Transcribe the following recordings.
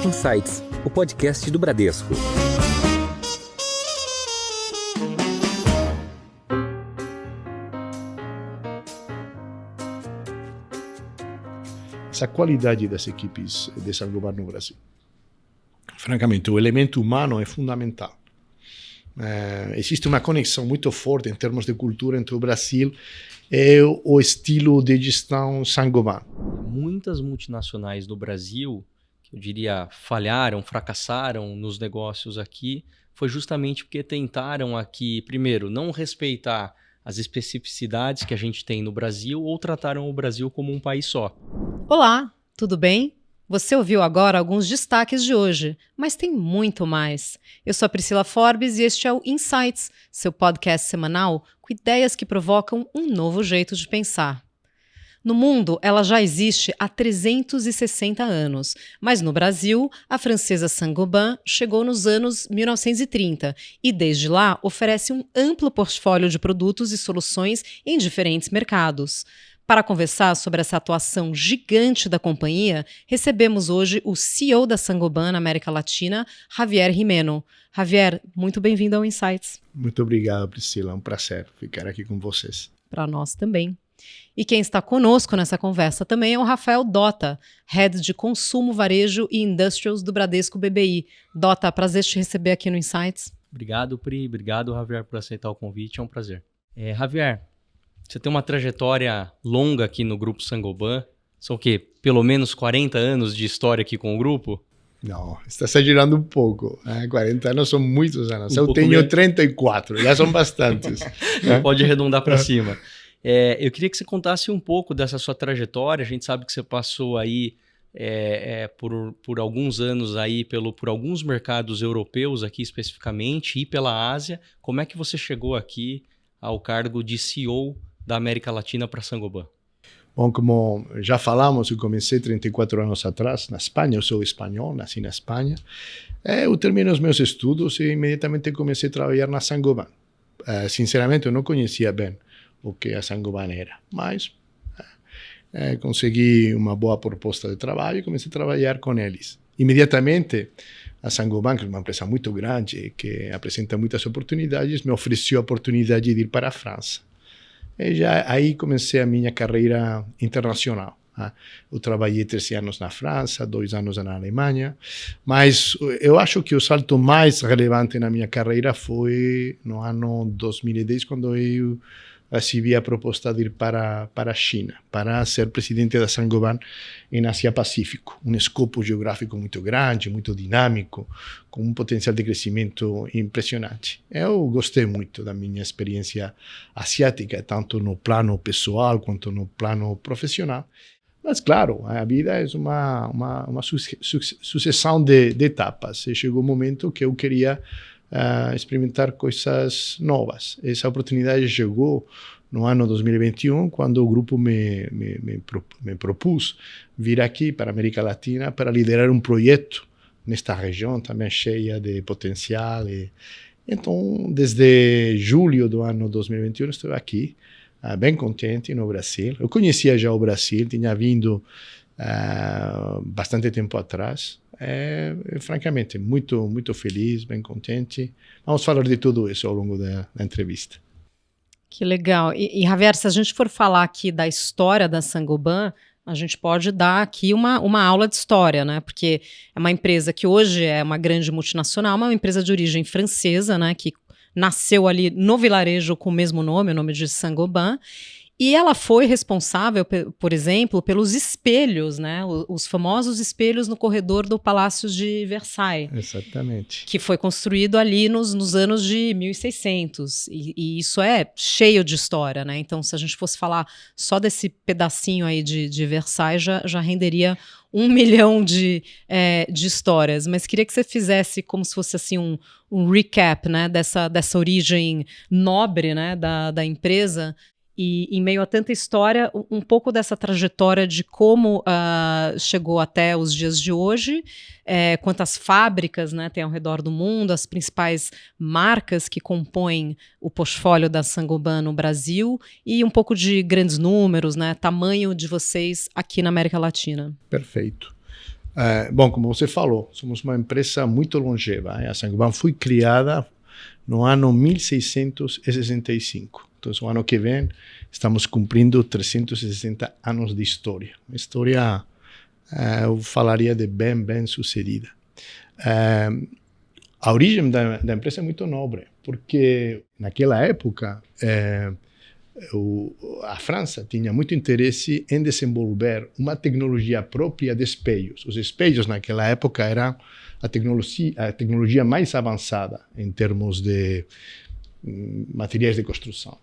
Insights, o podcast do Bradesco. Essa qualidade das equipes de Saint-Gobain no Brasil. Francamente, o elemento humano é fundamental. Existe uma conexão muito forte em termos de cultura entre o Brasil e o estilo de gestão Saint-Gobain. Muitas multinacionais do Brasil, que eu diria falharam, fracassaram nos negócios aqui, foi justamente porque tentaram aqui, primeiro, não respeitar as especificidades que a gente tem no Brasil ou trataram o Brasil como um país só. Olá, tudo bem? Você ouviu agora alguns destaques de hoje, mas tem muito mais. Eu sou a Priscila Forbes e este é o Insights, seu podcast semanal com ideias que provocam um novo jeito de pensar. No mundo, ela já existe há 360 anos, mas no Brasil, a francesa Saint-Gobain chegou nos anos 1930 e desde lá oferece um amplo portfólio de produtos e soluções em diferentes mercados. Para conversar sobre essa atuação gigante da companhia, recebemos hoje o CEO da Saint-Gobain na América Latina, Javier Gimeno. Javier, muito bem-vindo ao Insights. Muito obrigado, Priscila. É um prazer ficar aqui com vocês. Para nós também. E quem está conosco nessa conversa também é o Rafael Dota, Head de Consumo, Varejo e Industrials do Bradesco BBI. Dota, prazer te receber aqui no Insights. Obrigado, Pri. Obrigado, Javier, por aceitar o convite. É um prazer. Javier, você tem uma trajetória longa aqui no Grupo Saint-Gobain. São o quê? Pelo menos 40 anos de história aqui com o grupo? Não, está exagerando um pouco. 40 anos são muitos anos. Eu tenho mesmo. 34, já são bastantes. Pode arredondar para cima. Eu queria que você contasse um pouco dessa sua trajetória. A gente sabe que você passou aí por alguns anos aí por alguns mercados europeus aqui especificamente e pela Ásia. Como é que você chegou aqui ao cargo de CEO da América Latina para Saint-Gobain? Bom, como já falamos, eu comecei 34 anos atrás na Espanha. Eu sou espanhol, nasci na Espanha. Eu terminei os meus estudos e imediatamente comecei a trabalhar na Saint-Gobain. Sinceramente, eu não conhecia bem o que a Saint-Gobain era, mas consegui uma boa proposta de trabalho e comecei a trabalhar com eles. Imediatamente, a Saint-Gobain, que é uma empresa muito grande, que apresenta muitas oportunidades, me ofereceu a oportunidade de ir para a França. E já aí comecei a minha carreira internacional. Eu trabalhei 13 anos na França, 2 anos na Alemanha, mas eu acho que o salto mais relevante na minha carreira foi no ano 2010, quando eu recebi a proposta de ir para a China, para ser presidente da Saint-Gobain em Ásia-Pacífico. Um escopo geográfico muito grande, muito dinâmico, com um potencial de crescimento impressionante. Eu gostei muito da minha experiência asiática, tanto no plano pessoal quanto no plano profissional. Mas, claro, a vida é uma sucessão de etapas. E chegou o momento que eu queria experimentar coisas novas. Essa oportunidade chegou no ano 2021, quando o grupo me propôs vir aqui para a América Latina para liderar um projeto nesta região também cheia de potencial. Então, desde julho do ano 2021, estou aqui, bem contente no Brasil. Eu conhecia já o Brasil, tinha vindo bastante tempo atrás. Francamente, muito, muito feliz, bem contente. Vamos falar de tudo isso ao longo da entrevista. Que legal. E Javier, se a gente for falar aqui da história da Saint-Gobain, a gente pode dar aqui uma aula de história, né? Porque é uma empresa que hoje é uma grande multinacional, uma empresa de origem francesa, né? Que nasceu ali no vilarejo com o mesmo nome, o nome de Saint-Gobain. E ela foi responsável, por exemplo, pelos espelhos, né? Os famosos espelhos no corredor do Palácio de Versailles. Exatamente. Que foi construído ali nos anos de 1600. E isso é cheio de história, né? Então, se a gente fosse falar só desse pedacinho aí de Versailles, já renderia 1 milhão de histórias. Mas queria que você fizesse como se fosse assim um recap, né? Dessa origem nobre, né? da empresa. E em meio a tanta história, um pouco dessa trajetória de como chegou até os dias de hoje, quantas fábricas, né, tem ao redor do mundo, as principais marcas que compõem o portfólio da Saint-Gobain no Brasil e um pouco de grandes números, né, tamanho de vocês aqui na América Latina. Perfeito. Bom, como você falou, somos uma empresa muito longeva. A Saint-Gobain foi criada no ano 1665. Então, o ano que vem, estamos cumprindo 360 anos de história. Uma história, eu falaria, de bem sucedida. A origem da empresa é muito nobre, porque naquela época a França tinha muito interesse em desenvolver uma tecnologia própria de espelhos. Os espelhos naquela época eram a tecnologia mais avançada em termos de materiais de construção.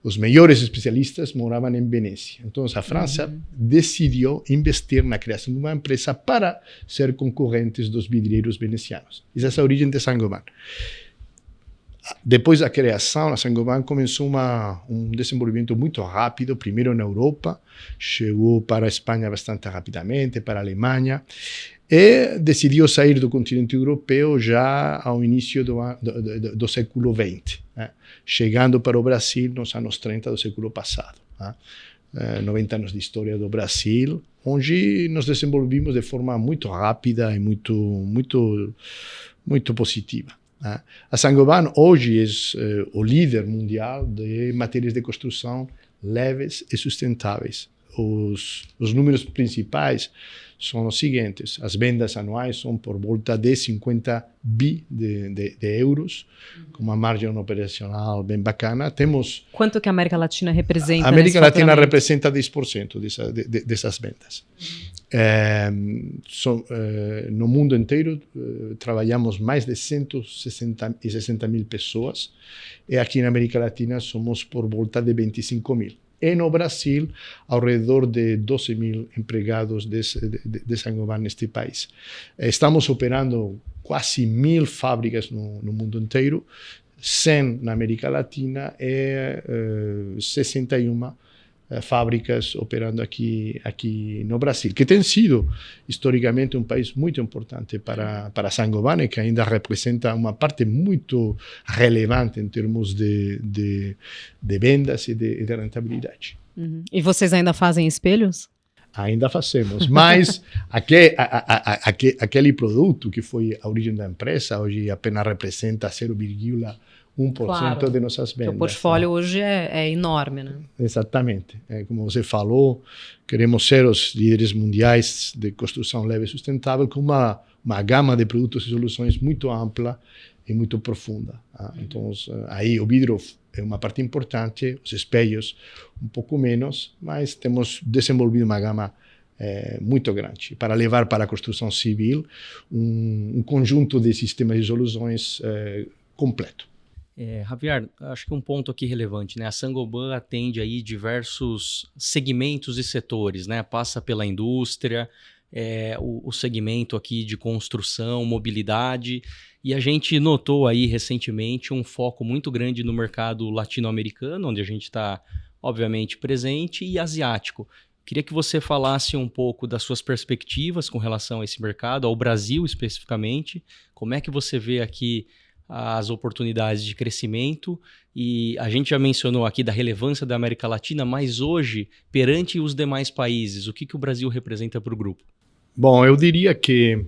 Os melhores especialistas moravam em Venecia. Então, a França decidiu investir na criação de uma empresa para ser concorrentes dos vidreiros venecianos. Essa é a origem de Saint-Gobain. Depois da criação, a Saint-Gobain começou um desenvolvimento muito rápido, primeiro na Europa, chegou para a Espanha bastante rapidamente, para a Alemanha, e decidiu sair do continente europeu já ao início do século XX, chegando para o Brasil nos anos 30 do século passado. 90 anos de história do Brasil, onde nos desenvolvimos de forma muito rápida e muito positiva. A Saint-Gobain hoje é o líder mundial de matérias de construção leves e sustentáveis. Os números principais são os seguintes: as vendas anuais são por volta de 50 bi de euros, com uma margem operacional bem bacana. Quanto que a América Latina representa? A América Latina representa 10% dessas vendas. No mundo inteiro trabalhamos mais de 160 mil pessoas, e aqui na América Latina somos por volta de 25 mil. E no Brasil, ao redor de 12 mil empregados de Saint-Gobain neste país. Estamos operando quase 1.000 fábricas no mundo inteiro, 100 na América Latina e 61 fábricas operando aqui no Brasil, que tem sido historicamente um país muito importante para Saint-Gobain e que ainda representa uma parte muito relevante em termos de vendas e de rentabilidade. E vocês ainda fazem espelhos? Ainda fazemos, mas aquele produto que foi a origem da empresa hoje apenas representa 0,1% de nossas vendas. O portfólio hoje é enorme, né? Exatamente. Como você falou, queremos ser os líderes mundiais de construção leve e sustentável com uma gama de produtos e soluções muito ampla e muito profunda. Então, aí o vidro é uma parte importante, os espelhos um pouco menos, mas temos desenvolvido uma gama muito grande para levar para a construção civil um conjunto de sistemas e soluções completo. Javier, acho que um ponto aqui relevante, né? A Saint-Gobain atende aí diversos segmentos e setores, né? Passa pela indústria, o segmento aqui de construção, mobilidade, e a gente notou aí recentemente um foco muito grande no mercado latino-americano, onde a gente está, obviamente, presente, e asiático. Queria que você falasse um pouco das suas perspectivas com relação a esse mercado, ao Brasil especificamente, como é que você vê aqui as oportunidades de crescimento, e a gente já mencionou aqui da relevância da América Latina, mas hoje, perante os demais países, o que o Brasil representa para o grupo? Bom, eu diria que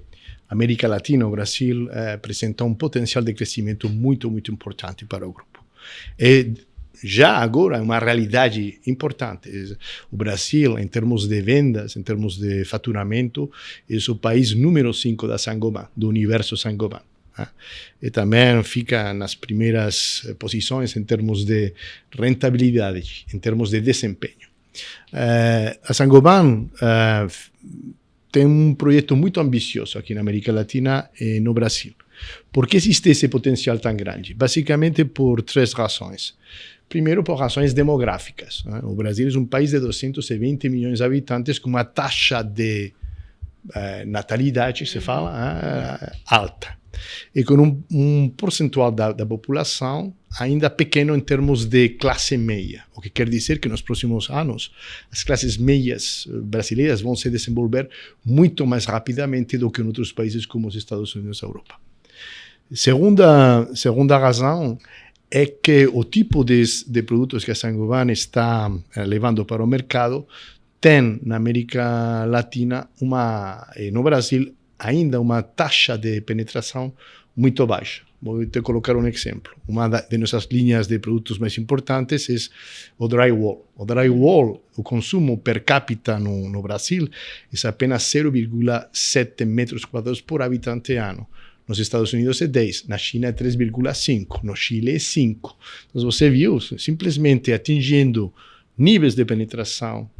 a América Latina, o Brasil, apresenta um potencial de crescimento muito importante para o grupo. E já agora é uma realidade importante. O Brasil, em termos de vendas, em termos de faturamento, é o país número 5 da Saint-Gobain, do universo Saint-Gobain. E também fica nas primeiras posições em termos de rentabilidade, em termos de desempenho. A Saint-Gobain tem um projeto muito ambicioso aqui na América Latina e no Brasil. Por que existe esse potencial tão grande? Basicamente por 3 razões. Primeiro, por razões demográficas. O Brasil é um país de 220 milhões de habitantes com uma taxa de natalidade, que se fala, alta. E com um percentual da população ainda pequeno em termos de classe média, o que quer dizer que nos próximos anos as classes médias brasileiras vão se desenvolver muito mais rapidamente do que em outros países como os Estados Unidos e a Europa. Segunda razão é que o tipo de produtos que a Saint-Gobain está levando para o mercado tem na América Latina no Brasil ainda uma taxa de penetração muito baixa. Vou te colocar um exemplo. Uma de nossas linhas de produtos mais importantes é o drywall. O drywall, o consumo per capita no Brasil é apenas 0,7 metros quadrados por habitante ano. Nos Estados Unidos é 10, na China é 3,5, no Chile é 5. Então você viu, simplesmente atingindo níveis de penetração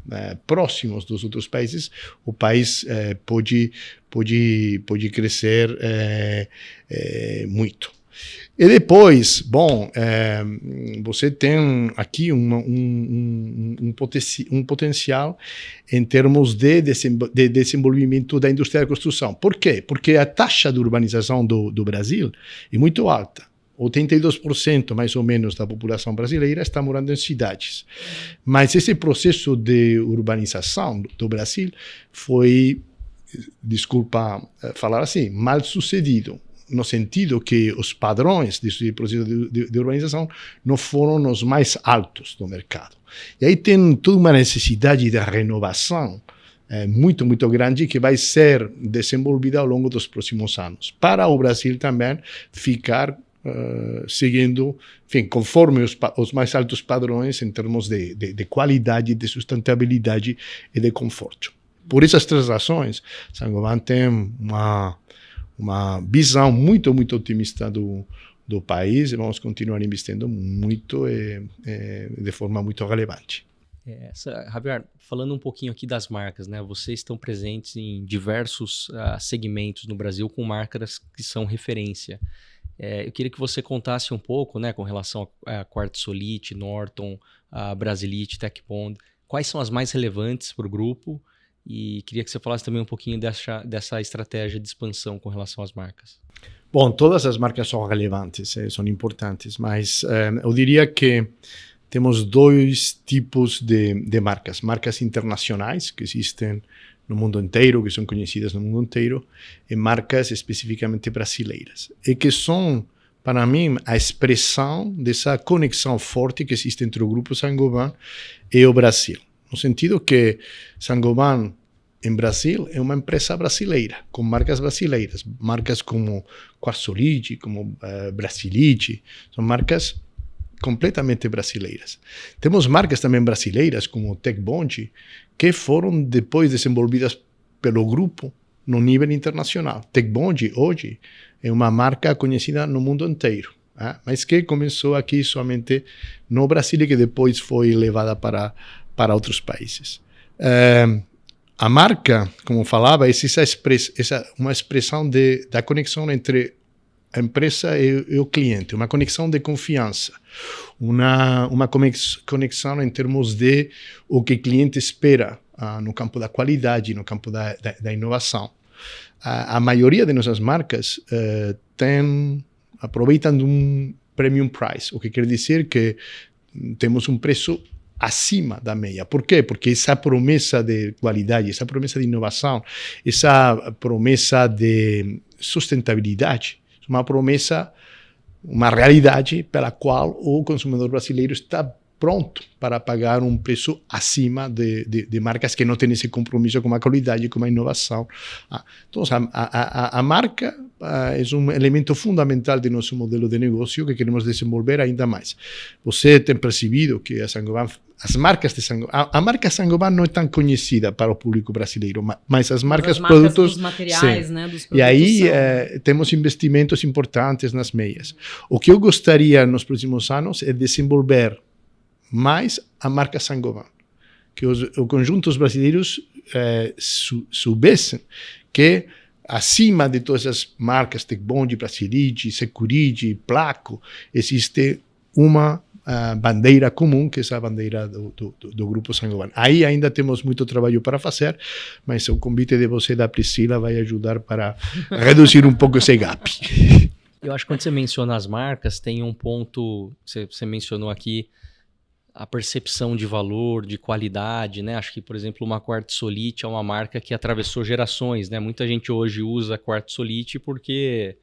próximos dos outros países, o país pode crescer muito. E depois, você tem aqui um potencial em termos de desenvolvimento da indústria da construção. Por quê? Porque a taxa de urbanização do Brasil é muito alta. 82% mais ou menos da população brasileira está morando em cidades. Mas esse processo de urbanização do Brasil foi, desculpa falar assim, mal sucedido, no sentido que os padrões desse processo de urbanização não foram os mais altos do mercado. E aí tem toda uma necessidade de renovação muito, muito grande que vai ser desenvolvida ao longo dos próximos anos, para o Brasil também ficar seguindo, enfim, conforme os mais altos padrões em termos de qualidade, de sustentabilidade e de conforto. Por essas três razões, Saint-Gobain tem uma visão muito, muito otimista do país e vamos continuar investindo muito de forma muito relevante. Javier, falando um pouquinho aqui das marcas, né? Vocês estão presentes em diversos segmentos no Brasil com marcas que são referência. Eu queria que você contasse um pouco, né, com relação a Quartzolite, Norton, a Brasilite, Tecbond, quais são as mais relevantes para o grupo, e queria que você falasse também um pouquinho dessa estratégia de expansão com relação às marcas. Bom, todas as marcas são relevantes, são importantes, mas eu diria que temos dois tipos de marcas. Marcas internacionais, que existem no mundo inteiro, que são conhecidas no mundo inteiro, e marcas especificamente brasileiras. E que são, para mim, a expressão dessa conexão forte que existe entre o Grupo Saint-Gobain e o Brasil. No sentido que Saint-Gobain, em Brasil, é uma empresa brasileira, com marcas brasileiras. Marcas como Quartzolite, como Brasilite, são marcas completamente brasileiras. Temos marcas também brasileiras, como Tecbond, que foram depois desenvolvidas pelo grupo no nível internacional. Tecbond, hoje, é uma marca conhecida no mundo inteiro, mas que começou aqui somente no Brasil e que depois foi levada para outros países. A marca, como falava, é uma expressão da conexão entre a empresa e o cliente, uma conexão de confiança, uma conexão em termos de o que o cliente espera no campo da qualidade, no campo da inovação. A maioria de nossas marcas aproveitam de um premium price, o que quer dizer que temos um preço acima da média. Por quê? Porque essa promessa de qualidade, essa promessa de inovação, essa promessa de sustentabilidade, uma promessa, uma realidade pela qual o consumidor brasileiro está pronto para pagar um preço acima de marcas que não têm esse compromisso com a qualidade e com a inovação. Então, a marca é um elemento fundamental do nosso modelo de negócio que queremos desenvolver ainda mais. Você tem percebido que a marca Saint-Gobain não é tão conhecida para o público brasileiro, mas as marcas produtos... dos materiais, né, dos produtos. E aí temos investimentos importantes nas meias. O que eu gostaria nos próximos anos é desenvolver mais a marca Saint-Gobain, que os conjuntos brasileiros soubessem que acima de todas as marcas, Tecbond, Brasilite, Security, Placo, existe uma bandeira comum, que é essa bandeira do Grupo Saint-Gobain. Aí ainda temos muito trabalho para fazer, mas o convite de você, da Priscila, vai ajudar para reduzir um pouco esse gap. Eu acho que quando você menciona as marcas, tem um ponto, você mencionou aqui, a percepção de valor, de qualidade, né? Acho que, por exemplo, uma Quartzolite é uma marca que atravessou gerações, né? Muita gente hoje usa Quartzolite porque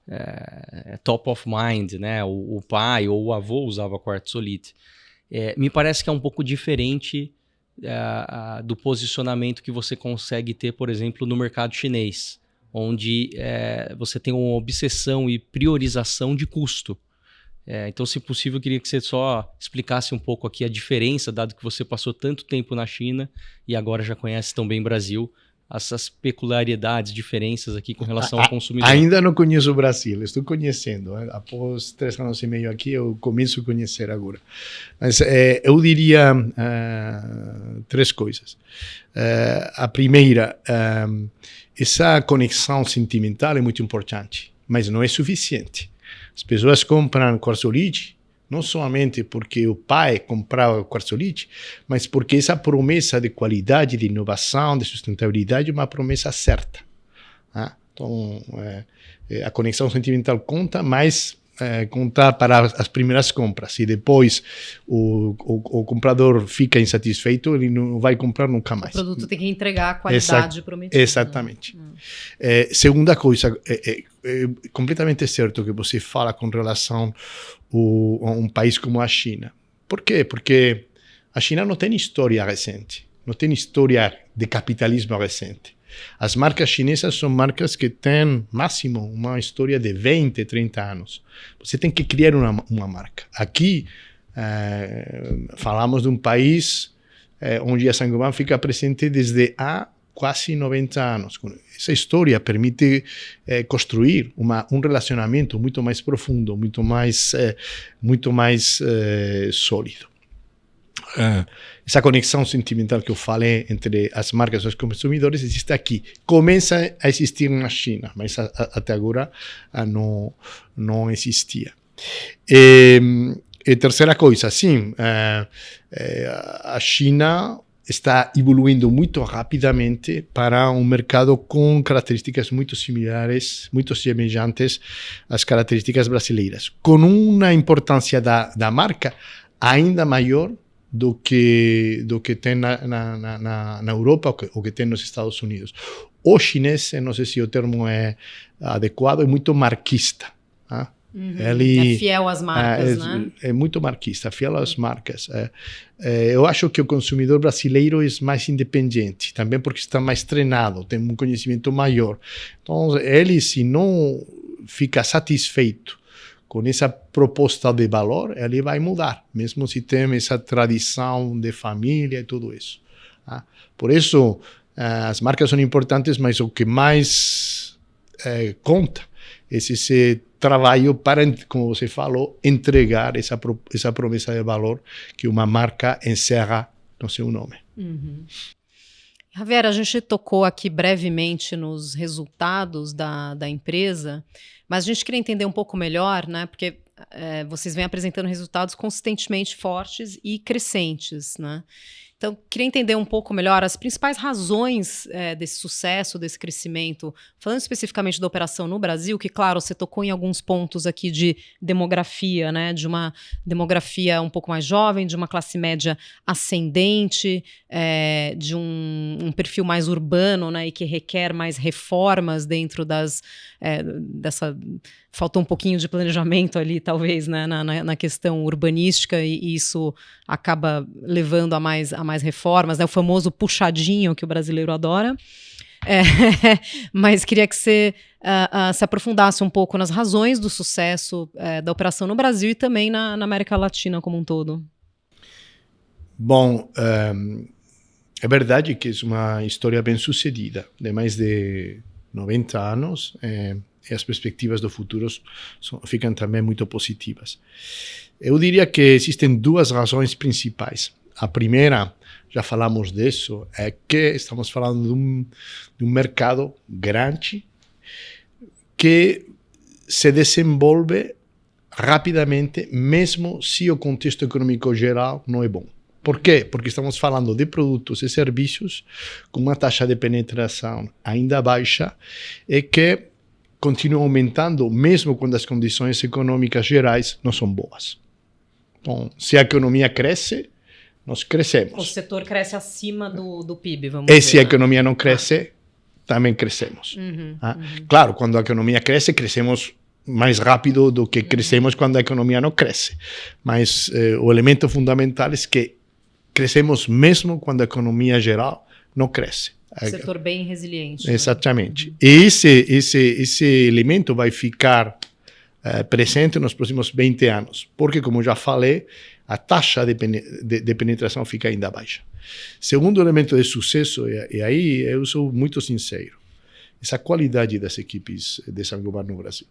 é top of mind, né? O pai ou o avô usava Quartzolite. Me parece que é um pouco diferente do posicionamento que você consegue ter, por exemplo, no mercado chinês, onde você tem uma obsessão e priorização de custo. Então, se possível, eu queria que você só explicasse um pouco aqui a diferença, dado que você passou tanto tempo na China e agora já conhece tão bem o Brasil, essas peculiaridades, diferenças aqui com relação ao consumidor. Ainda não conheço o Brasil, estou conhecendo. Após 3 anos e meio aqui, eu começo a conhecer agora. Mas eu diria 3 coisas. A primeira, essa conexão sentimental é muito importante, mas não é suficiente. As pessoas compram quartzolite não somente porque o pai comprava quartzolite, mas porque essa promessa de qualidade, de inovação, de sustentabilidade é uma promessa certa. Então, a conexão sentimental conta, mas conta para as primeiras compras. E depois o comprador fica insatisfeito, ele não vai comprar nunca mais. O produto tem que entregar a qualidade prometida. Exatamente. Segunda coisa, é completamente certo que você fala com relação a um país como a China. Por quê? Porque a China não tem história recente, não tem história de capitalismo recente. As marcas chinesas são marcas que têm, máximo, uma história de 20, 30 anos. Você tem que criar uma marca. Aqui, falamos de um país onde a Saint-Gobain fica presente desde há quase 90 anos. Essa história permite construir um relacionamento muito mais profundo, muito mais sólido. Essa conexão sentimental que eu falei entre as marcas e os consumidores existe aqui. Começa a existir na China, mas até agora não existia. E terceira coisa, sim, a China está evoluindo muito rapidamente para um mercado com características muito similares, muito semelhantes às características brasileiras, com uma importância da marca ainda maior do que tem na Europa ou que tem nos Estados Unidos. O chinês, não sei se o termo é adequado, é muito marquista. Ele é fiel às marcas, né? É muito marquista, fiel às marcas. Eu acho que o consumidor brasileiro é mais independente, também porque está mais treinado, tem um conhecimento maior. Então, ele, se não fica satisfeito com essa proposta de valor, ele vai mudar, mesmo se tem essa tradição de família e tudo isso. Por isso, as marcas são importantes, mas o que mais conta é esse trabalho para, como você falou, entregar essa promessa de valor que uma marca encerra no seu nome. Uhum. Javier, a gente tocou aqui brevemente nos resultados da empresa, mas a gente queria entender um pouco melhor, né? Porque vocês vêm apresentando resultados consistentemente fortes e crescentes, né? Então, queria entender um pouco melhor as principais razões desse sucesso, desse crescimento, falando especificamente da operação no Brasil, que, claro, você tocou em alguns pontos aqui de demografia, né? De uma demografia um pouco mais jovem, de uma classe média ascendente, de um perfil mais urbano, né? E que requer mais reformas dentro dessa... Faltou um pouquinho de planejamento ali, talvez, né, na questão urbanística, e isso acaba levando a mais reformas, né, o famoso puxadinho que o brasileiro adora. Mas queria que você se aprofundasse um pouco nas razões do sucesso da operação no Brasil e também na América Latina como um todo. Bom, é verdade que é uma história bem sucedida, de mais de 90 anos, e as perspectivas do futuro ficam também muito positivas. Eu diria que existem 2 razões principais. A primeira, já falamos disso, é que estamos falando de um mercado grande que se desenvolve rapidamente, mesmo se o contexto econômico geral não é bom. Por quê? Porque estamos falando de produtos e serviços com uma taxa de penetração ainda baixa e que continua aumentando, mesmo quando as condições econômicas gerais não são boas. Então, se a economia cresce, nós crescemos. O setor cresce acima do PIB, vamos dizer. E se a economia não cresce, também crescemos. Claro, quando a economia cresce, crescemos mais rápido do que crescemos quando a economia não cresce. Mas o elemento fundamental é que crescemos mesmo quando a economia geral não cresce. Setor bem resiliente. Exatamente. Né? E esse elemento vai ficar presente nos próximos 20 anos, porque, como já falei, a taxa de penetração fica ainda baixa. Segundo elemento de sucesso, e aí eu sou muito sincero, essa qualidade das equipes de Saint-Gobain no Brasil.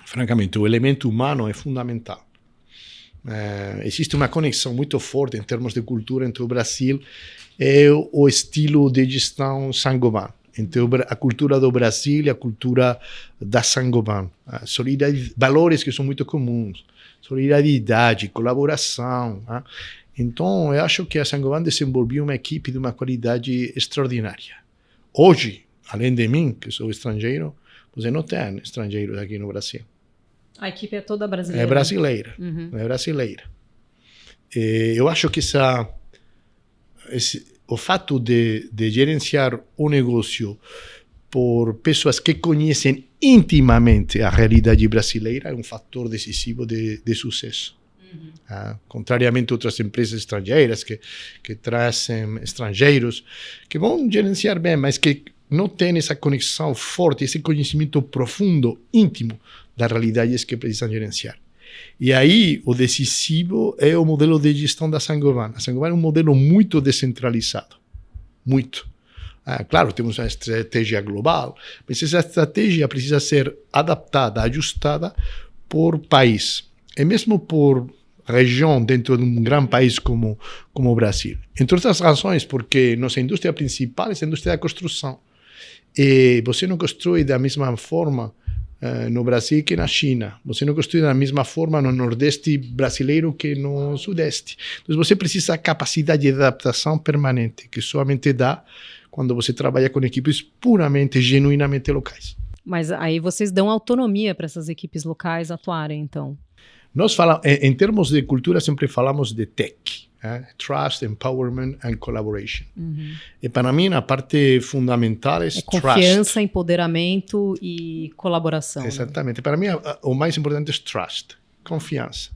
Francamente, o elemento humano é fundamental. Existe uma conexão muito forte em termos de cultura entre o Brasil e o estilo de gestão Saint-Gobain, entre a cultura do Brasil e a cultura da Saint-Gobain. Valores que são muito comuns, solidariedade, colaboração. Então, eu acho que a Saint-Gobain desenvolveu uma equipe de uma qualidade extraordinária. Hoje, além de mim, que sou estrangeiro, você não tem estrangeiros aqui no Brasil. A equipe é toda brasileira? É brasileira. É brasileira. Eu acho que o fato de gerenciar o negócio por pessoas que conhecem intimamente a realidade brasileira é um fator decisivo de sucesso. Contrariamente a outras empresas estrangeiras que trazem estrangeiros que vão gerenciar bem, mas que não têm essa conexão forte, esse conhecimento profundo, íntimo das realidades que precisam gerenciar. E aí, o decisivo é o modelo de gestão da Saint-Gobain. A Saint-Gobain é um modelo muito descentralizado. Muito. Claro, temos uma estratégia global, mas essa estratégia precisa ser adaptada, ajustada por país. E mesmo por região dentro de um grande país como o Brasil. Entre outras razões, porque nossa indústria principal é a indústria da construção. E você não constrói da mesma forma no Brasil que na China. Você não constrói da mesma forma no Nordeste brasileiro que no Sudeste. Então você precisa de capacidade de adaptação permanente, que somente dá quando você trabalha com equipes puramente, genuinamente locais. Mas aí vocês dão autonomia para essas equipes locais atuarem, então? Nós falamos, em termos de cultura, sempre falamos de TEC. Trust, Empowerment and Collaboration. E para mim, a parte fundamental é trust. Confiança, empoderamento e colaboração. Exatamente. Né? Para mim, o mais importante é trust, confiança.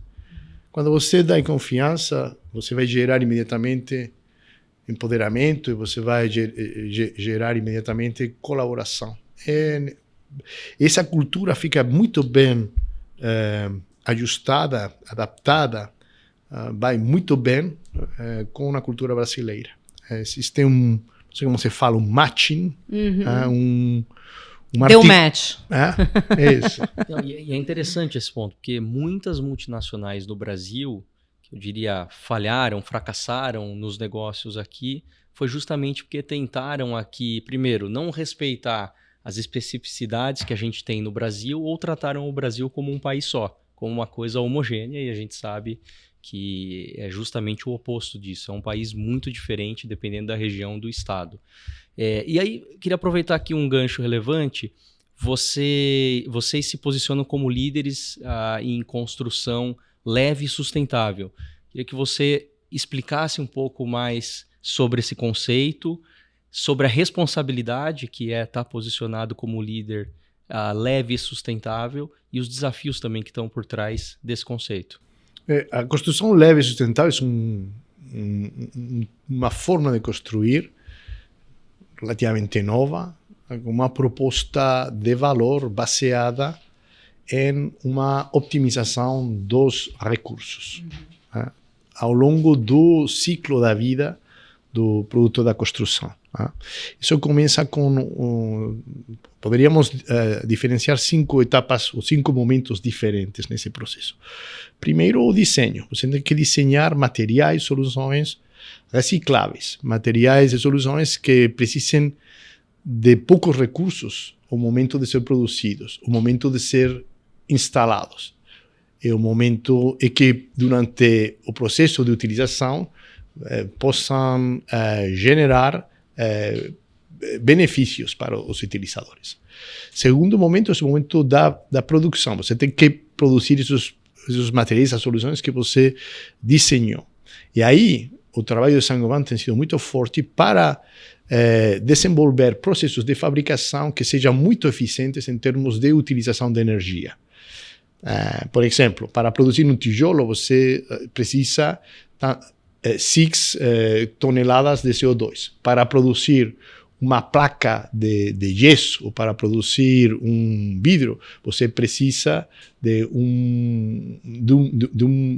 Quando você dá confiança, você vai gerar imediatamente empoderamento e você vai gerar imediatamente colaboração. Essa cultura fica muito bem ajustada, adaptada, vai muito bem com a cultura brasileira. Existe não sei como se fala, um matching, Deu match. É isso. E é interessante esse ponto, porque muitas multinacionais no Brasil, que eu diria falharam, fracassaram nos negócios aqui, foi justamente porque tentaram aqui, primeiro, não respeitar as especificidades que a gente tem no Brasil ou trataram o Brasil como um país só, como uma coisa homogênea, e a gente sabe que é justamente o oposto disso. É um país muito diferente dependendo da região do estado. E aí, queria aproveitar aqui um gancho relevante. Vocês se posicionam como líderes em construção leve e sustentável. Queria que você explicasse um pouco mais sobre esse conceito, sobre a responsabilidade que é estar posicionado como líder leve e sustentável e os desafios também que estão por trás desse conceito. A construção leve e sustentável é uma forma de construir relativamente nova, uma proposta de valor baseada em uma optimização dos recursos ao longo do ciclo da vida do produto da construção. Isso começa com... Poderíamos diferenciar 5 etapas ou 5 momentos diferentes nesse processo. Primeiro, o desenho. Você tem que desenhar materiais, soluções recicláveis, materiais e soluções que precisem de poucos recursos ao momento de ser produzidos, ao momento de ser instalados. É o momento em que, durante o processo de utilização, possam generar benefícios para os utilizadores. Segundo momento é o momento da produção. Você tem que produzir esses materiais, as soluções que você desenhou. E aí, o trabalho de Saint-Gobain tem sido muito forte para desenvolver processos de fabricação que sejam muito eficientes em termos de utilização de energia. Por exemplo, para produzir um tijolo, você precisa 6 toneladas de CO2. Para produzir uma placa de gesso ou para produzir um vidro, você precisa de um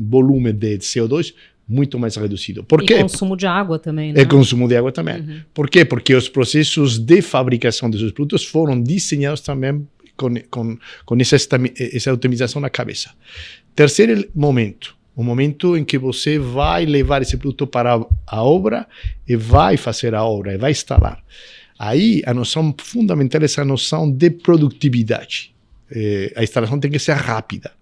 volume de CO2 muito mais reduzido. Por quê? E consumo de água também, né? E consumo de água também. Uhum. Por quê? Porque os processos de fabricação desses produtos foram desenhados também com essa otimização na cabeça. Terceiro momento, o momento em que você vai levar esse produto para a obra e vai fazer a obra, e vai instalar. Aí a noção fundamental é essa noção de produtividade. A instalação tem que ser rápida.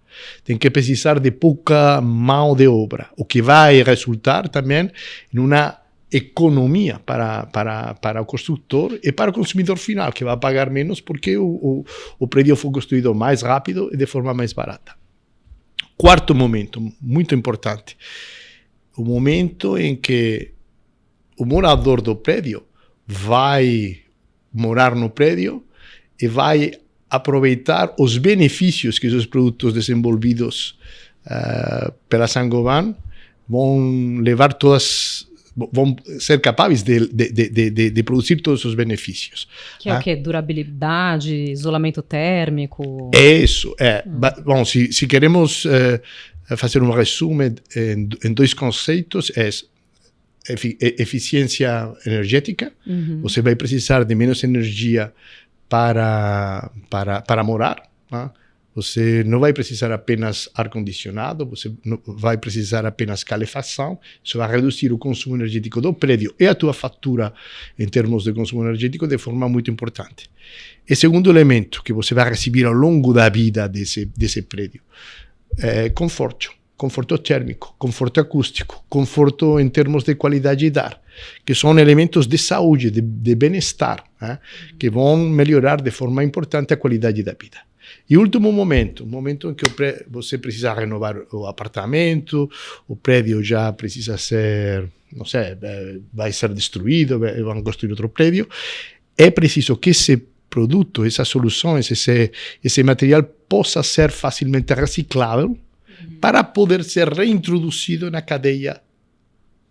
Tem que precisar de pouca mão de obra, o que vai resultar também em uma economia para o construtor e para o consumidor final, que vai pagar menos porque o prédio foi construído mais rápido e de forma mais barata. Quarto momento, muito importante, o momento em que o morador do prédio vai morar no prédio e vai aproveitar os benefícios que os produtos desenvolvidos pela Saint-Gobain vão levar vão ser capazes de produzir todos os benefícios. Que é o quê? Durabilidade, isolamento térmico? É isso. Bom, se queremos fazer um resumo em 2 conceitos, é eficiência energética. Uhum. Você vai precisar de menos energia para morar. Né? Você não vai precisar apenas ar-condicionado, você não vai precisar apenas calefação. Isso vai reduzir o consumo energético do prédio e a tua fatura em termos de consumo energético de forma muito importante. E segundo elemento que você vai receber ao longo da vida desse prédio é conforto. Conforto térmico, conforto acústico, conforto em termos de qualidade de ar, que são elementos de saúde, de bem-estar, que vão melhorar de forma importante a qualidade da vida. E último momento, o momento em que você precisa renovar o apartamento, o prédio já precisa ser, não sei, vai ser destruído, vão construir outro prédio, é preciso que esse produto, essas soluções, esse material possa ser facilmente reciclável, para poder ser reintroduzido na cadeia,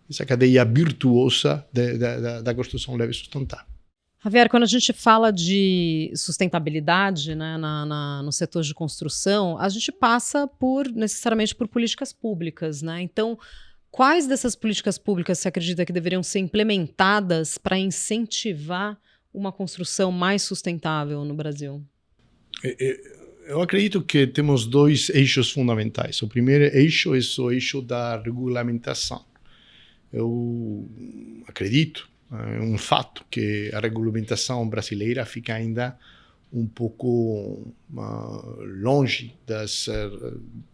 essa cadeia virtuosa da construção leve e sustentável. Javier, quando a gente fala de sustentabilidade, né, no setor de construção, a gente passa necessariamente por políticas públicas, né? Então, quais dessas políticas públicas você acredita que deveriam ser implementadas para incentivar uma construção mais sustentável no Brasil? Eu acredito que temos 2 eixos fundamentais. O primeiro eixo é o eixo da regulamentação. Eu acredito, é um fato, que a regulamentação brasileira fica ainda um pouco longe das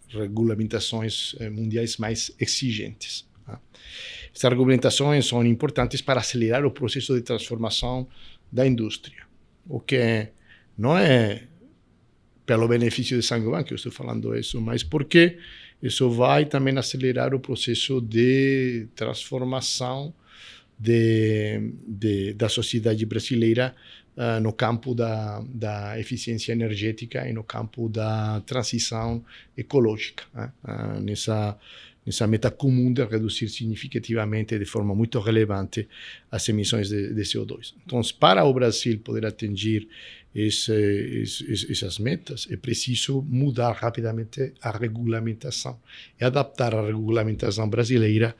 regulamentações mundiais mais exigentes. Essas regulamentações são importantes para acelerar o processo de transformação da indústria, o que não é pelo benefício de Saint-Gobain que eu estou falando isso, mas porque isso vai também acelerar o processo de transformação da sociedade brasileira no campo da eficiência energética e no campo da transição ecológica, nessa meta comum de reduzir significativamente, de forma muito relevante, as emissões de CO2. Então, para o Brasil poder atingir essas metas, é preciso mudar rapidamente a regulamentação e adaptar a regulamentação brasileira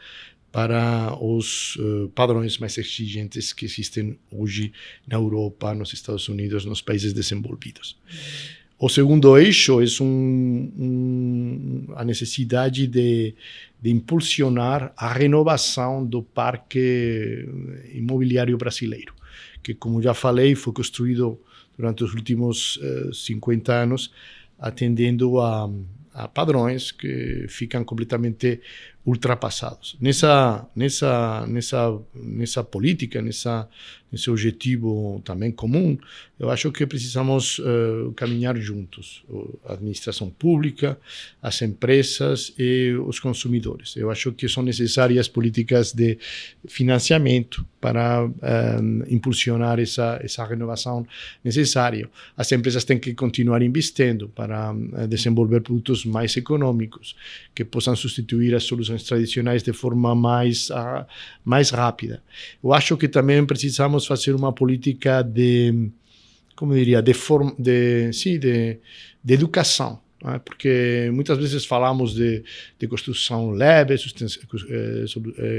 para os padrões mais exigentes que existem hoje na Europa, nos Estados Unidos, nos países desenvolvidos. O segundo eixo é a necessidade de impulsionar a renovação do parque imobiliário brasileiro, que, como já falei, foi construído durante os últimos 50 anos, atendendo a padrões que ficam completamente ultrapassados. Nessa política, nessa nesse objetivo também comum, eu acho que precisamos caminhar juntos, a administração pública, as empresas e os consumidores. Eu acho que são necessárias políticas de financiamento para impulsionar essa renovação necessária. As empresas têm que continuar investindo para desenvolver produtos mais econômicos, que possam substituir as soluções tradicionais de forma mais rápida. Eu acho que também precisamos fazer uma política de educação, né? Porque muitas vezes falamos de construção leve,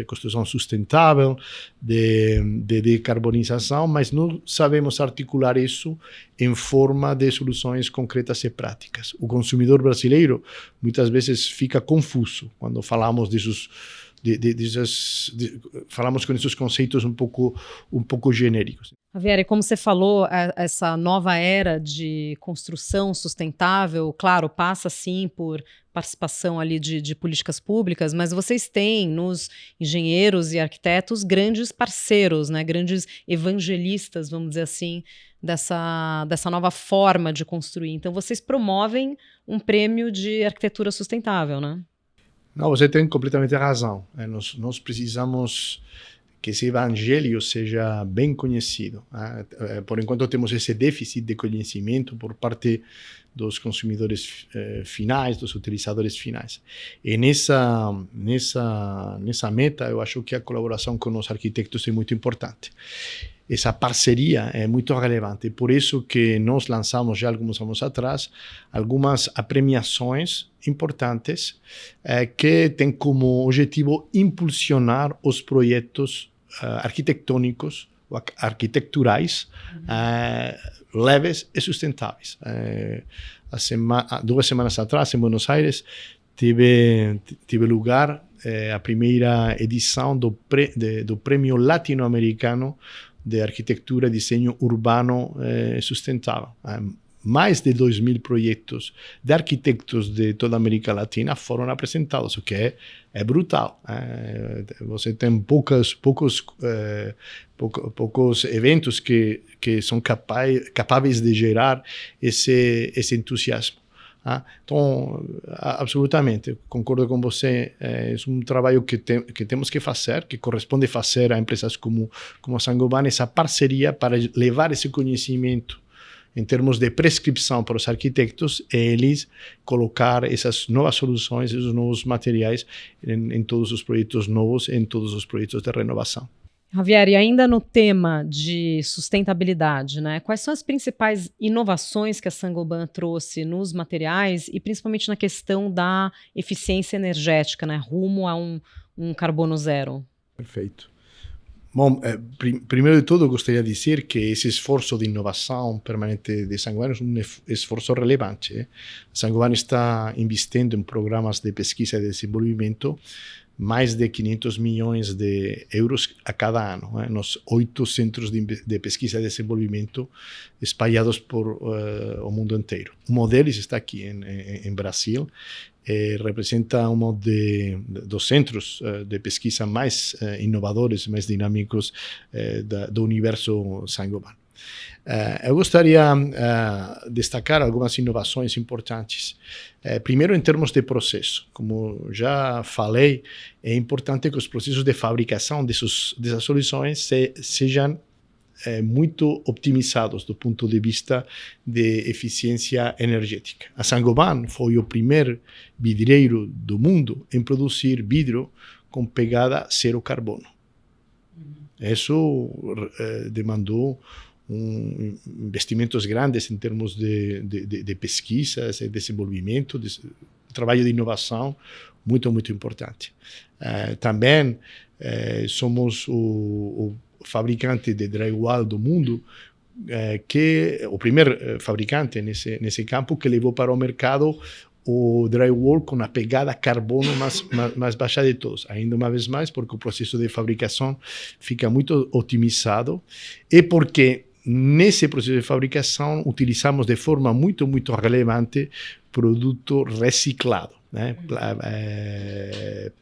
construção sustentável, de decarbonização, mas não sabemos articular isso em forma de soluções concretas e práticas. O consumidor brasileiro muitas vezes fica confuso quando falamos falamos com esses conceitos um pouco genéricos. Javier, e como você falou, essa nova era de construção sustentável, claro, passa sim por participação ali de políticas públicas, mas vocês têm nos engenheiros e arquitetos grandes parceiros, né, grandes evangelistas, vamos dizer assim, dessa nova forma de construir. Então vocês promovem um prêmio de arquitetura sustentável, né? Não, você tem completamente razão. Nós precisamos que esse evangelho seja bem conhecido. Por enquanto temos esse déficit de conhecimento por parte dos consumidores finais, dos utilizadores finais. E nessa meta, eu acho que a colaboração com os arquitetos é muito importante. Essa parceria é muito relevante. Por isso que nós lançamos já alguns anos atrás algumas premiações importantes que têm como objetivo impulsionar os projetos arquitetônicos, arquiteturais, leves e sustentáveis. 2 semanas atrás, em Buenos Aires, teve lugar a primeira edição do Prêmio Latino-Americano de Arquitetura e Desenho Urbano Sustentável. Mais de 2.000 projetos de arquitetos de toda a América Latina foram apresentados, o que é brutal. Você tem poucos eventos que são capazes de gerar esse entusiasmo. Então, absolutamente, concordo com você. É um trabalho que temos que fazer, que corresponde fazer a empresas como a Saint-Gobain, essa parceria para levar esse conhecimento em termos de prescrição para os arquitetos, e eles colocar essas novas soluções, esses novos materiais em todos os projetos novos, em todos os projetos de renovação. Javier, e ainda no tema de sustentabilidade, né? Quais são as principais inovações que a Saint-Gobain trouxe nos materiais e principalmente na questão da eficiência energética, né? Rumo a um carbono zero? Perfeito. Bom, primeiro de tudo, gostaria de dizer que esse esforço de inovação permanente de Saint-Gobain é um esforço relevante. A Saint-Gobain está investindo em programas de pesquisa e desenvolvimento mais de 500 milhões de euros a cada ano, nos 8 centros de pesquisa e desenvolvimento espalhados por o mundo inteiro. Um deles está aqui em Brasil, representa dos centros de pesquisa mais inovadores, mais dinâmicos do universo Saint-Gobain. Eu gostaria de destacar algumas inovações importantes. Primeiro, em termos de processo. Como já falei, é importante que os processos de fabricação dessas soluções sejam muito optimizados do ponto de vista de eficiência energética. A Saint-Gobain foi o primeiro vidreiro do mundo em produzir vidro com pegada zero carbono. Isso demandou investimentos grandes em termos de pesquisas e desenvolvimento, trabalho de inovação muito, muito importante. Também somos o fabricante de drywall do mundo, o primeiro fabricante nesse campo que levou para o mercado o drywall com a pegada carbono mais baixa de todos. Ainda uma vez mais, porque o processo de fabricação fica muito otimizado e porque nesse processo de fabricação utilizamos de forma muito, muito relevante produto reciclado. né?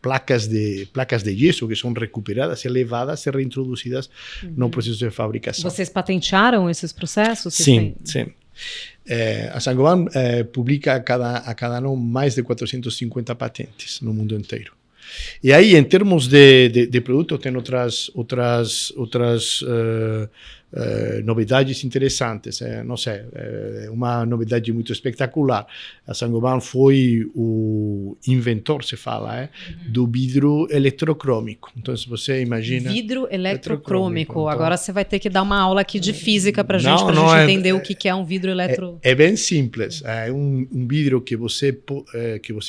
Placas de gesso que são recuperadas, elevadas e reintroduzidas no processo de fabricação. Vocês patentearam esses processos? Sim. A Saint-Gobain publica a cada ano mais de 450 patentes no mundo inteiro. E aí, em termos de produto, tem outras novidades interessantes. Não sei, uma novidade muito espetacular. A Saint-Gobain foi o inventor, se fala, do vidro eletrocrômico. Então, se você imagina... Vidro eletrocrômico. Então, agora você vai ter que dar uma aula aqui de física para gente entender o que é um vidro eletrocrômico. É bem simples. É um vidro que você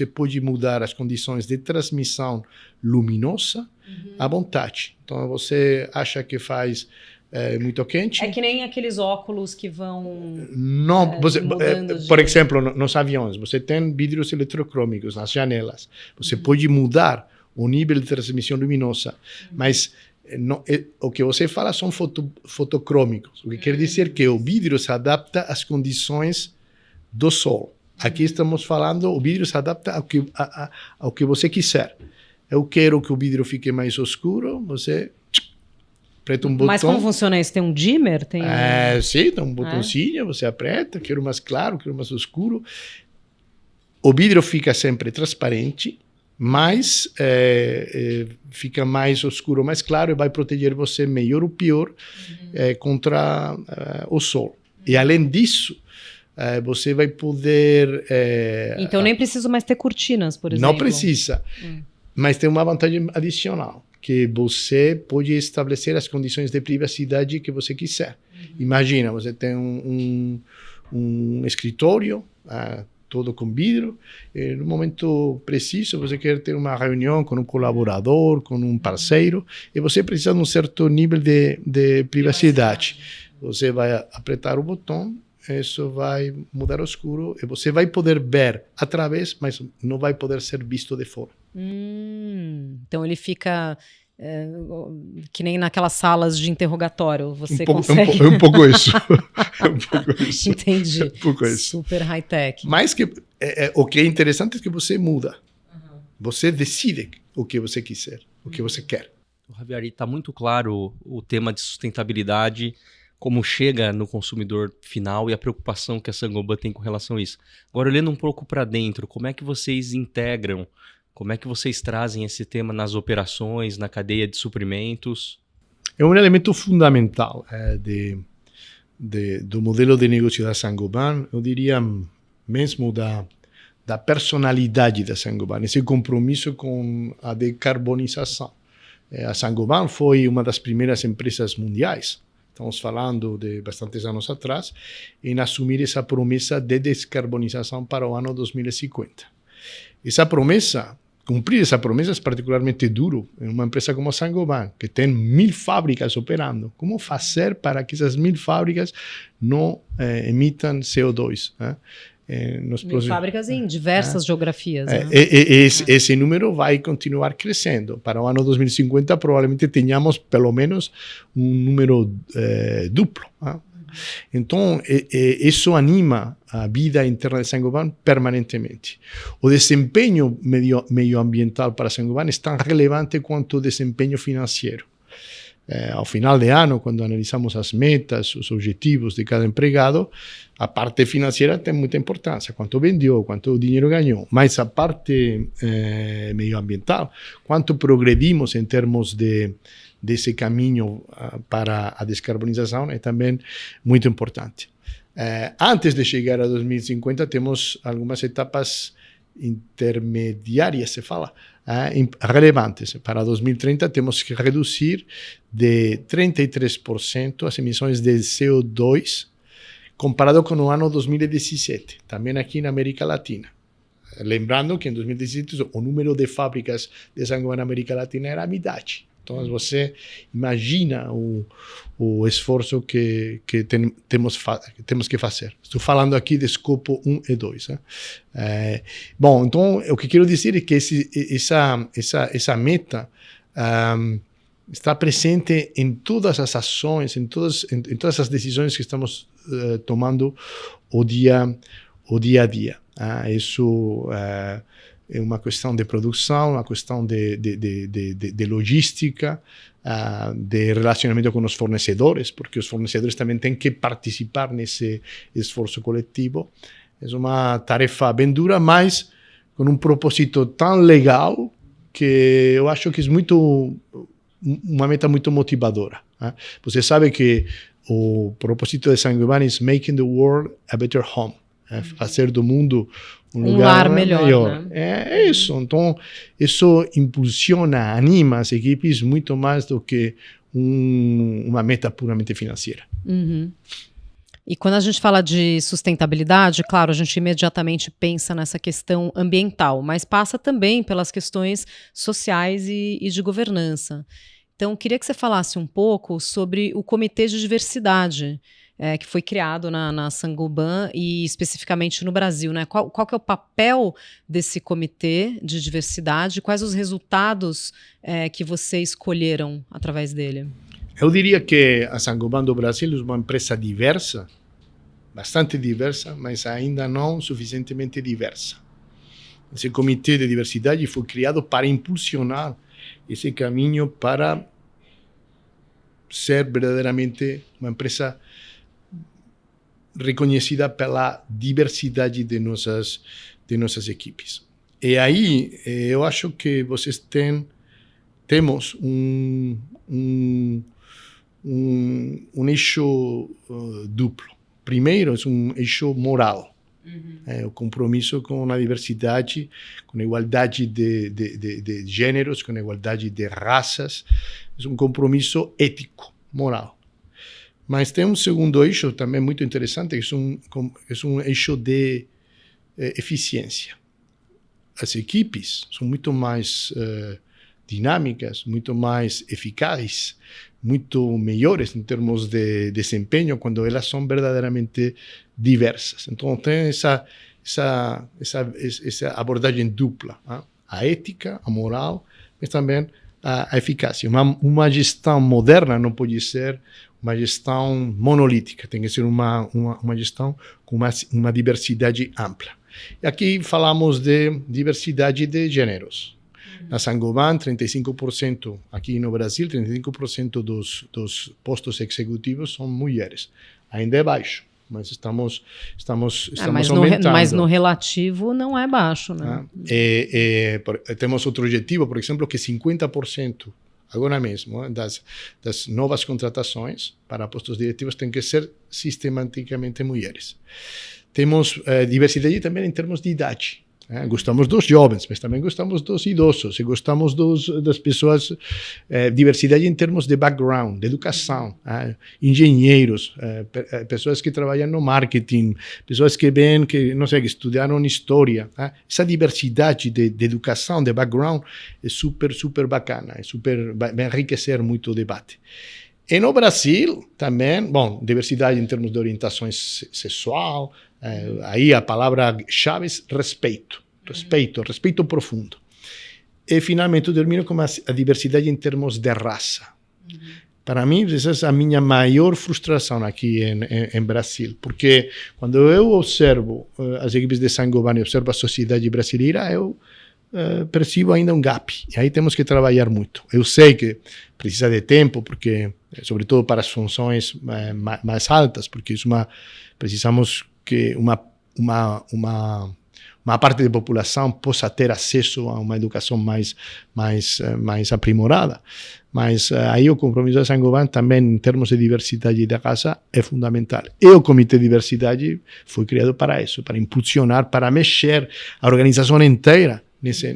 pode mudar as condições de transmissão luminosa à vontade. Então, você acha que faz... muito quente. É que nem aqueles óculos que vão não, por exemplo, nos aviões, você tem vidros eletrocrômicos nas janelas. Você pode mudar o nível de transmissão luminosa, mas o que você fala são fotocrômicos, o que quer dizer que o vidro se adapta às condições do sol. Aqui estamos falando, o vidro se adapta ao que você quiser. Eu quero que o vidro fique mais escuro, você... aperta um botão. Mas como funciona isso? Tem um dimmer? Sim, tem um botãozinho, você aperta, quero mais claro, quero mais escuro. O vidro fica sempre transparente, mas fica mais escuro, mais claro, e vai proteger você melhor ou pior contra o sol. E além disso, você vai poder... Então nem preciso mais ter cortinas, por exemplo. Não precisa, mas tem uma vantagem adicional, que você pode estabelecer as condições de privacidade que você quiser. Imagina, você tem um escritório todo com vidro, e no momento preciso você quer ter uma reunião com um colaborador, com um parceiro, e você precisa de um certo nível de privacidade. Você vai apertar o botão, isso vai mudar o escuro, e você vai poder ver através, mas não vai poder ser visto de fora. Então ele fica que nem naquelas salas de interrogatório. Você consegue... um pouco isso. Entendi. Um pouco isso. Super high-tech. Mas o que é interessante é que você muda. Você decide o que você quiser, o que você quer. Javier, está muito claro o tema de sustentabilidade, como chega no consumidor final e a preocupação que a Saint-Gobain tem com relação a isso. Agora, olhando um pouco para dentro, como é que vocês integram, como é que vocês trazem esse tema nas operações, na cadeia de suprimentos? É um elemento fundamental do modelo de negócio da Saint-Gobain, eu diria mesmo da personalidade da Saint-Gobain, esse compromisso com a decarbonização. A Saint-Gobain foi uma das primeiras empresas mundiais, estamos falando de bastantes anos atrás, em assumir essa promessa de descarbonização para o ano 2050. Cumprir essa promessa é particularmente duro em uma empresa como a Saint-Gobain, que tem 1000 fábricas operando. Como fazer para que essas 1000 fábricas não emitam CO2? 1000 fábricas em diversas geografias. Esse número vai continuar crescendo. Para o ano 2050, provavelmente tenhamos pelo menos um número duplo. Então, isso anima a vida interna de Saint-Gobain permanentemente. O desempenho medioambiental para Saint-Gobain é tão relevante quanto o desempenho financeiro. Ao final de ano, quando analisamos as metas, os objetivos de cada empregado, a parte financeira tem muita importância, quanto vendeu, quanto dinheiro ganhou, mas a parte medioambiental, quanto progredimos em termos desse caminho para a descarbonização, é também muito importante. Antes de chegar a 2050, temos algumas etapas intermediárias, se fala, relevantes. Para 2030, temos que reduzir de 33% as emissões de CO2 comparado com o ano 2017, também aqui na América Latina. Lembrando que em 2017 o número de fábricas de Saint-Gobain na América Latina era a metade. Então, você imagina o esforço que temos que fazer. Estou falando aqui de escopo 1 e 2. Bom, então, o que quero dizer é que essa meta está presente em todas as ações, em todas as decisões que estamos tomando o dia a dia. Isso é uma questão de produção, uma questão de logística, de relacionamento com os fornecedores, porque os fornecedores também têm que participar nesse esforço coletivo. É uma tarefa bem dura, mas com um propósito tão legal que eu acho que é uma meta muito motivadora. Você sabe que o propósito de Saint-Gobain é making the world a better home, fazer do mundo um lugar melhor. Né? É isso. Então, isso impulsiona, anima as equipes muito mais do que uma meta puramente financeira. Uhum. E quando a gente fala de sustentabilidade, claro, a gente imediatamente pensa nessa questão ambiental, mas passa também pelas questões sociais e de governança. Então, queria que você falasse um pouco sobre o Comitê de Diversidade, que foi criado na Saint-Gobain e especificamente no Brasil, né? Qual que é o papel desse Comitê de Diversidade? Quais os resultados que vocês escolheram através dele? Eu diria que a Saint-Gobain do Brasil é uma empresa diversa, bastante diversa, mas ainda não suficientemente diversa. Esse comitê de diversidade foi criado para impulsionar esse caminho para ser verdadeiramente uma empresa reconhecida pela diversidade de nossas equipes. E aí eu acho que vocês temos um eixo duplo. Primeiro, é um eixo moral. O compromisso com a diversidade, com a igualdade de gêneros, com a igualdade de raças. É um compromisso ético, moral. Mas tem um segundo eixo também muito interessante, que é um eixo de eficiência. As equipes são muito mais dinâmicas, muito mais eficazes, muito melhores em termos de desempenho quando elas são verdadeiramente diversas. Então tem essa abordagem dupla, a ética, a moral, mas também a eficácia. Uma gestão moderna não pode ser uma gestão monolítica, tem que ser uma gestão com uma diversidade ampla. E aqui falamos de diversidade de gêneros. Na Saint-Gobain, 35%, aqui no Brasil, 35% dos postos executivos são mulheres. Ainda é baixo, mas estamos aumentando. Mas no relativo não é baixo, né? Temos outro objetivo, por exemplo, que 50% agora mesmo das novas contratações para postos diretivos tem que ser sistematicamente mulheres. Temos diversidade também em termos de idade. Gostamos dos jovens, mas também gostamos dos idosos, e gostamos das pessoas, diversidade em termos de background, de educação, engenheiros, pessoas que trabalham no marketing, pessoas que não sei, que estudaram história. Essa diversidade de educação, de background, é super, super bacana, vai enriquecer muito o debate. E no Brasil também, diversidade em termos de orientação sexual, aí a palavra-chave é respeito profundo. E finalmente eu termino com a diversidade em termos de raça. Para mim, essa é a minha maior frustração aqui em Brasil, porque quando eu observo as equipes de Saint-Gobain e observo a sociedade brasileira, eu percebo ainda um gap, e aí temos que trabalhar muito. Eu sei que precisa de tempo, porque, sobretudo para as funções mais altas, porque precisamos que uma parte da população possa ter acesso a uma educação mais aprimorada. Mas aí o compromisso da Saint-Gobain também, em termos de diversidade da raça, é fundamental. E o Comitê de Diversidade foi criado para isso, para impulsionar, para mexer a organização inteira nesse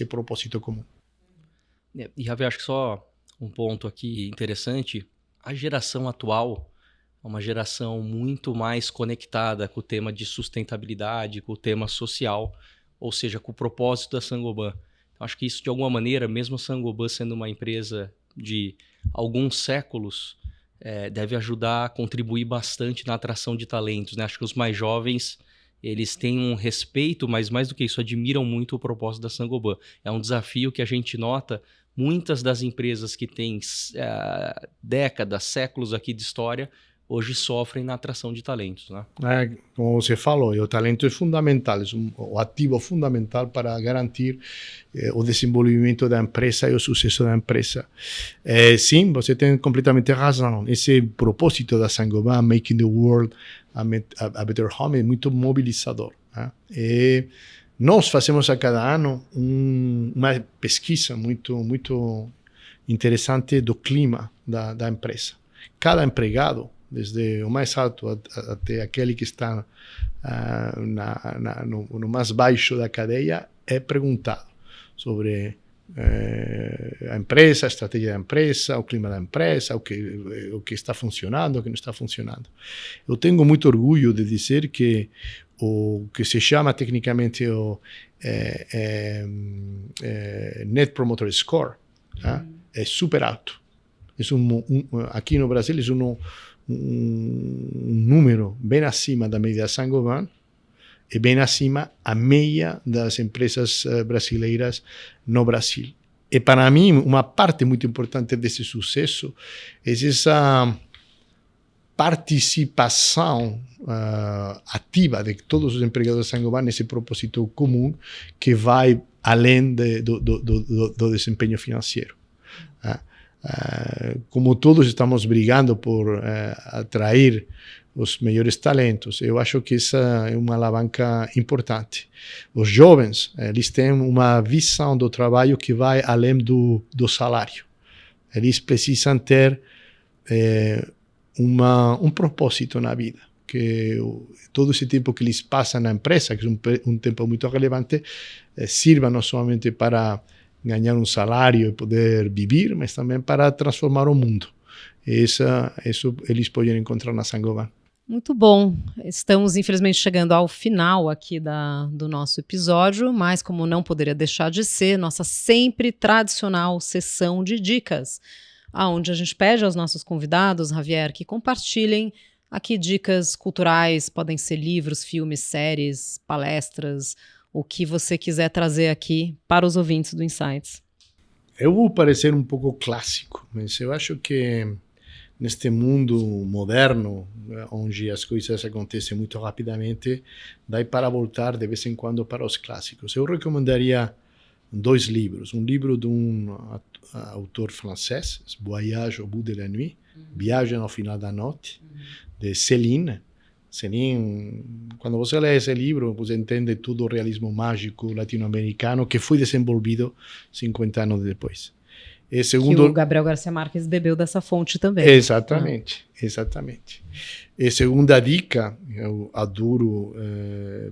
propósito comum. E, Javier, acho que só um ponto aqui interessante, a geração atual é uma geração muito mais conectada com o tema de sustentabilidade, com o tema social, ou seja, com o propósito da Saint-Gobain. Então, acho que isso, de alguma maneira, mesmo a Saint-Gobain sendo uma empresa de alguns séculos, deve ajudar a contribuir bastante na atração de talentos, né? Acho que os mais jovens, eles têm um respeito, mas mais do que isso, admiram muito o propósito da Saint-Gobain. É um desafio que a gente nota, muitas das empresas que têm décadas, séculos aqui de história, hoje sofrem na atração de talentos, né? Como você falou, o talento é fundamental, o ativo fundamental para garantir o desenvolvimento da empresa e o sucesso da empresa. Sim, você tem completamente razão. Esse propósito da Saint-Gobain, Making the World a Better Home, é muito mobilizador. E nós fazemos a cada ano uma pesquisa muito interessante do clima da empresa. Cada empregado, desde o mais alto até aquele que está no mais baixo da cadeia, é perguntado sobre a empresa, a estratégia da empresa, o clima da empresa, o que está funcionando, o que não está funcionando. Eu tenho muito orgulho de dizer que o que se chama tecnicamente o Net Promoter Score é super alto. Aqui no Brasil é um número bem acima da média Saint-Gobain e bem acima a média das empresas brasileiras no Brasil. E para mim, uma parte muito importante desse sucesso é essa participação ativa de todos os empregados da Saint-Gobain nesse propósito comum que vai além do desempenho financeiro. Como todos estamos brigando por atrair os melhores talentos, eu acho que essa é uma alavanca importante. Os jovens, eles têm uma visão do trabalho que vai além do salário. Eles precisam ter um propósito na vida, que todo esse tempo que eles passam na empresa, que é um tempo muito relevante, sirva não somente para ganhar um salário e poder viver, mas também para transformar o mundo. Isso eles podem encontrar na Saint-Gobain. Muito bom. Estamos, infelizmente, chegando ao final aqui do nosso episódio, mas como não poderia deixar de ser, nossa sempre tradicional sessão de dicas, onde a gente pede aos nossos convidados, Javier, que compartilhem aqui dicas culturais, podem ser livros, filmes, séries, palestras, o que você quiser trazer aqui para os ouvintes do Insights. Eu vou parecer um pouco clássico, mas eu acho que neste mundo moderno, onde as coisas acontecem muito rapidamente, dá para voltar de vez em quando para os clássicos. Eu recomendaria 2 livros. Um livro de um autor francês, Voyage au bout de la nuit, Viagem ao final da noite, de Céline. Céline, quando você lê esse livro, você entende todo o realismo mágico latino-americano que foi desenvolvido 50 anos depois. E segundo... Que o Gabriel Garcia Marques bebeu dessa fonte também. Exatamente. E segunda dica, eu adoro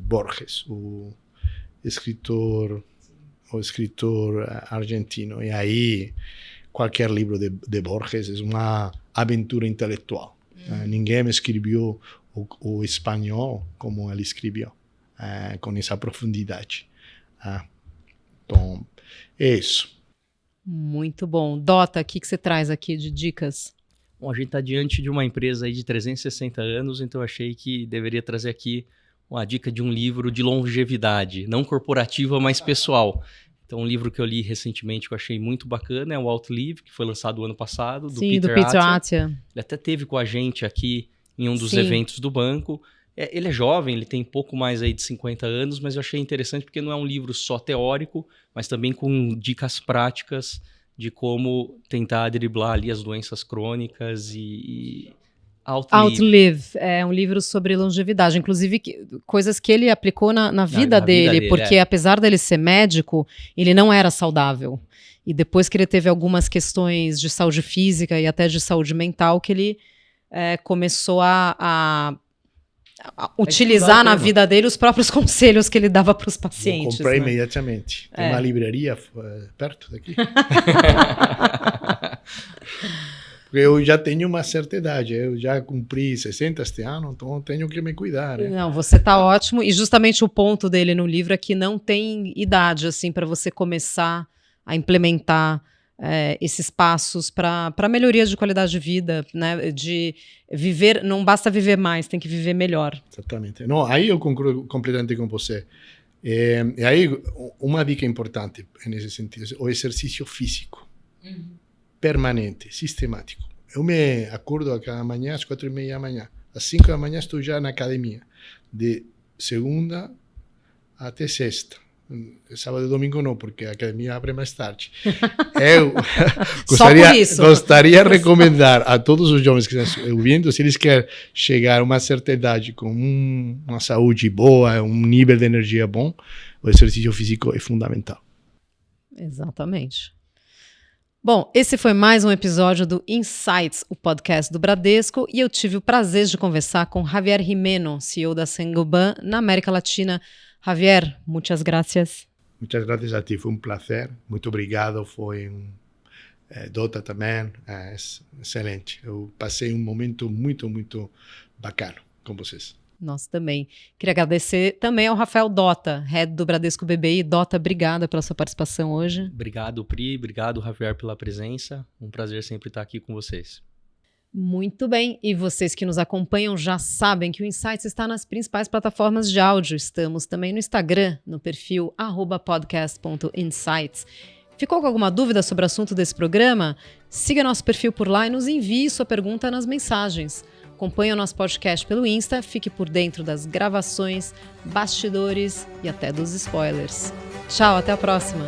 Borges, o escritor argentino. E aí, qualquer livro de Borges é uma aventura intelectual. Ninguém escreveu o espanhol como ele escreveu, com essa profundidade. Então, é isso. Muito bom. Dota, o que você traz aqui de dicas? Bom, a gente está diante de uma empresa aí de 360 anos, então eu achei que deveria trazer aqui uma dica de um livro de longevidade, não corporativa, mas pessoal. Então, um livro que eu li recentemente que eu achei muito bacana é o Outlive, que foi lançado o ano passado, do Peter Attia. Ele até teve com a gente aqui em um dos eventos do banco. Ele é jovem, ele tem pouco mais aí de 50 anos, mas eu achei interessante porque não é um livro só teórico, mas também com dicas práticas de como tentar driblar ali as doenças crônicas e Outlive é um livro sobre longevidade, inclusive coisas que ele aplicou na vida dele, porque apesar dele ser médico, ele não era saudável. E depois que ele teve algumas questões de saúde física e até de saúde mental, que ele começou a utilizar na vida dele os próprios conselhos que ele dava para os pacientes. Comprei imediatamente. Tem uma livraria perto daqui. Porque eu já tenho uma certa idade, eu já cumpri 60 este ano, então tenho que me cuidar. Né? Não, você está ótimo, e justamente o ponto dele no livro é que não tem idade assim para você começar a implementar esses passos para melhoria de qualidade de vida, né? De viver, não basta viver mais, tem que viver melhor. Exatamente. Não, aí eu concordo completamente com você. E aí, uma dica importante nesse sentido, o exercício físico. Permanente, sistemático. Eu me acordo a cada manhã às 4:30 da manhã. Às 5 da manhã estou já na academia. De segunda até sexta. Sábado e domingo não, porque a academia abre mais tarde. Eu gostaria de recomendar a todos os jovens que estão ouvindo, se eles querem chegar a uma certa idade com uma saúde boa, um nível de energia bom, o exercício físico é fundamental. Exatamente. Bom, esse foi mais um episódio do Insights, o podcast do Bradesco, e eu tive o prazer de conversar com Javier Gimeno, CEO da Saint-Gobain na América Latina. Javier, muitas gracias. Muitas graças a ti, foi um prazer. Muito obrigado, foi Dota também, excelente. Eu passei um momento muito, muito bacana com vocês. Nós também. Queria agradecer também ao Rafael Dota, head do Bradesco BBI. Dota, obrigada pela sua participação hoje. Obrigado, Pri. Obrigado, Javier, pela presença. Um prazer sempre estar aqui com vocês. Muito bem, e vocês que nos acompanham já sabem que o Insights está nas principais plataformas de áudio. Estamos também no Instagram, no perfil @podcast.insights. Ficou com alguma dúvida sobre o assunto desse programa? Siga nosso perfil por lá e nos envie sua pergunta nas mensagens. Acompanhe o nosso podcast pelo Insta, fique por dentro das gravações, bastidores e até dos spoilers. Tchau, até a próxima!